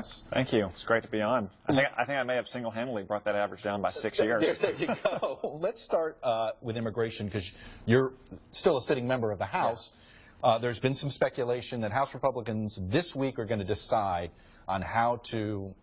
Thank you. It's great to be on. I think I may have single-handedly brought that average down by 6 years. There you go. Let's start with immigration, because you're still a sitting member of the House. Yes. There's been some speculation that House Republicans this week are going to decide on how to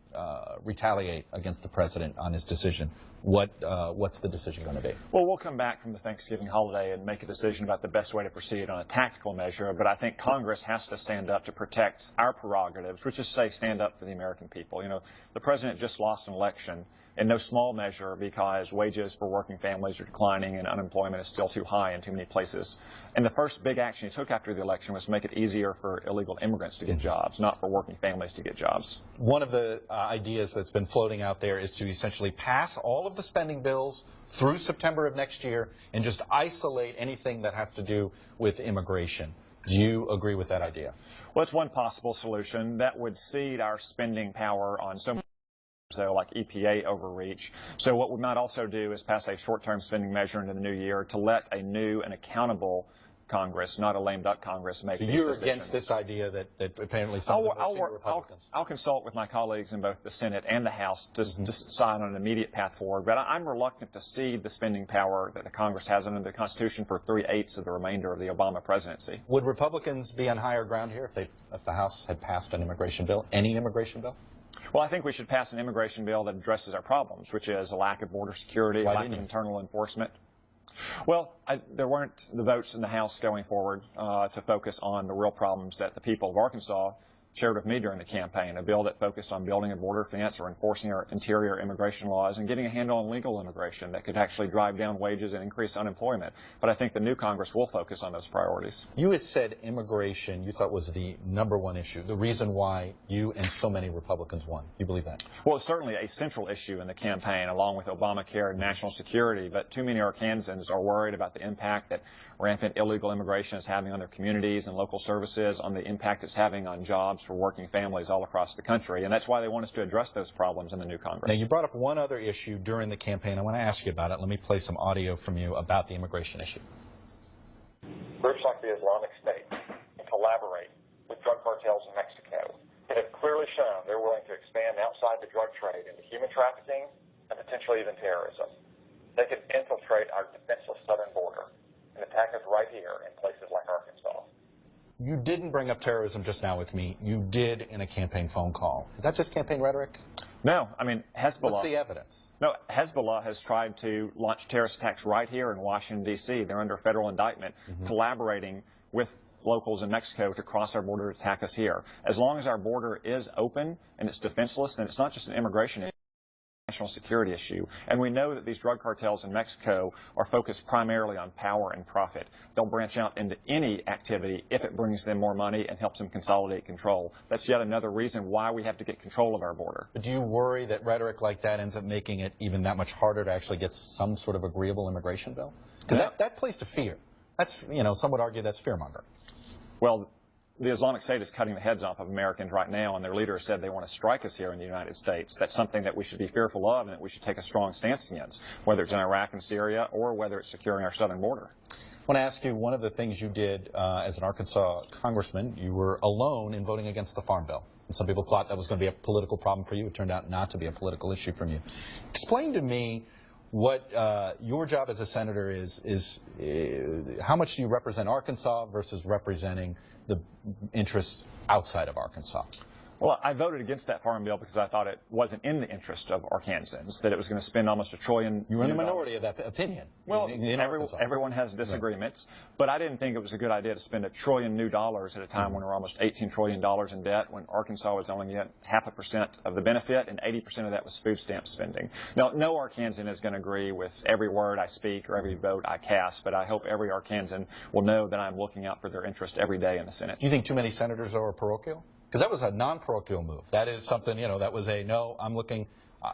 retaliate against the president on his decision. What's the decision going to be? Well, we'll come back from the Thanksgiving holiday and make a decision about the best way to proceed on a tactical measure, but I think Congress has to stand up to protect our prerogatives, which is, say, stand up for the American people. You know, the president just lost an election in no small measure because wages for working families are declining and unemployment is still too high in too many places. And the first big action he took after the election was to make it easier for illegal immigrants to get jobs, not for working families to get jobs. One of the ideas that's been floating out there is to essentially pass all of the spending bills through September of next year and just isolate anything that has to do with immigration. Do you agree with that idea? Well, it's one possible solution. That would cede our spending power on so many, though, like EPA overreach. So what we might also do is pass a short-term spending measure into the new year to let a new and accountable Congress, not a lame duck Congress, make these decisions. So you're against this idea that apparently some of the senior Republicans... I'll consult with my colleagues in both the Senate and the House to decide on an immediate path forward, but I'm reluctant to cede the spending power that the Congress has under the Constitution for 3/8 of the remainder of the Obama presidency. Would Republicans be on higher ground here if the House had passed an immigration bill, any immigration bill? Well, I think we should pass an immigration bill that addresses our problems, which is a lack of border security, a lack of internal enforcement. Well, there weren't the votes in the House going forward to focus on the real problems that the people of Arkansas shared with me during the campaign, a bill that focused on building a border fence or enforcing our interior immigration laws and getting a handle on legal immigration that could actually drive down wages and increase unemployment. But I think the new Congress will focus on those priorities. You had said immigration you thought was the #1 issue, the reason why you and so many Republicans won. You believe that? Well, it's certainly a central issue in the campaign, along with Obamacare and national security, but too many Arkansans are worried about the impact that rampant illegal immigration is having on their communities and local services, on the impact it's having on jobs for working families all across the country, and that's why they want us to address those problems in the new Congress. Now, you brought up one other issue during the campaign. I want to ask you about it. Let me play some audio from you about the immigration issue. Groups like the Islamic State collaborate with drug cartels in Mexico that have clearly shown they're willing to expand outside the drug trade into human trafficking and potentially even terrorism. They could infiltrate our defenseless southern border and attack us right here in places like Arkansas. You didn't bring up terrorism just now with me. You did in a campaign phone call. Is that just campaign rhetoric? No. I mean, Hezbollah... What's the evidence? No, Hezbollah has tried to launch terrorist attacks right here in Washington, D.C. They're under federal indictment, collaborating with locals in Mexico to cross our border to attack us here. As long as our border is open and it's defenseless, then it's not just an immigration issue. National security issue, and we know that these drug cartels in Mexico are focused primarily on power and profit. They'll branch out into any activity if it brings them more money and helps them consolidate control. That's yet another reason why we have to get control of our border. But do you worry that rhetoric like that ends up making it even that much harder to actually get some sort of agreeable immigration bill? Because that plays to fear. That's, you know, some would argue that's fear-mongering. Well, the Islamic State is cutting the heads off of Americans right now, and their leader said they want to strike us here in the United States. That's something that we should be fearful of and that we should take a strong stance against, whether it's in Iraq and Syria or whether it's securing our southern border. I want to ask you, one of the things you did as an Arkansas congressman, you were alone in voting against the Farm Bill. And some people thought that was going to be a political problem for you. It turned out not to be a political issue from you. Explain to me what your job as a senator is how much do you represent Arkansas versus representing the interests outside of Arkansas? Well, I voted against that farm bill because I thought it wasn't in the interest of Arkansans, that it was going to spend almost $1 trillion. You were in the minority of that opinion. Well, everyone has disagreements, but I didn't think it was a good idea to spend $1 trillion new dollars at a time when we're almost $18 trillion in debt, when Arkansas was only getting 0.5% of the benefit, and 80% of that was food stamp spending. Now, no Arkansan is going to agree with every word I speak or every vote I cast, but I hope every Arkansan will know that I'm looking out for their interest every day in the Senate. Do you think too many senators are parochial? Because that was a non-parochial move. That is something, you know, that was a, no, I'm looking,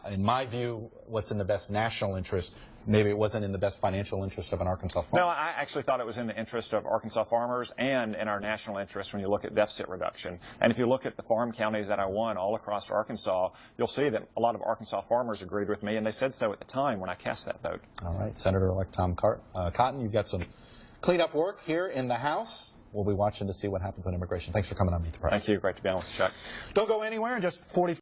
in my view, what's in the best national interest. Maybe it wasn't in the best financial interest of an Arkansas farmer. No, I actually thought it was in the interest of Arkansas farmers and in our national interest when you look at deficit reduction. And if you look at the farm counties that I won all across Arkansas, you'll see that a lot of Arkansas farmers agreed with me, and they said so at the time when I cast that vote. All right, Senator-elect Tom Cotton, you've got some cleanup work here in the House. we'll be watching to see what happens on immigration. Thanks for coming on Meet the Press. Thank you. Great to be on with you, Chuck. Don't go anywhere. In just 40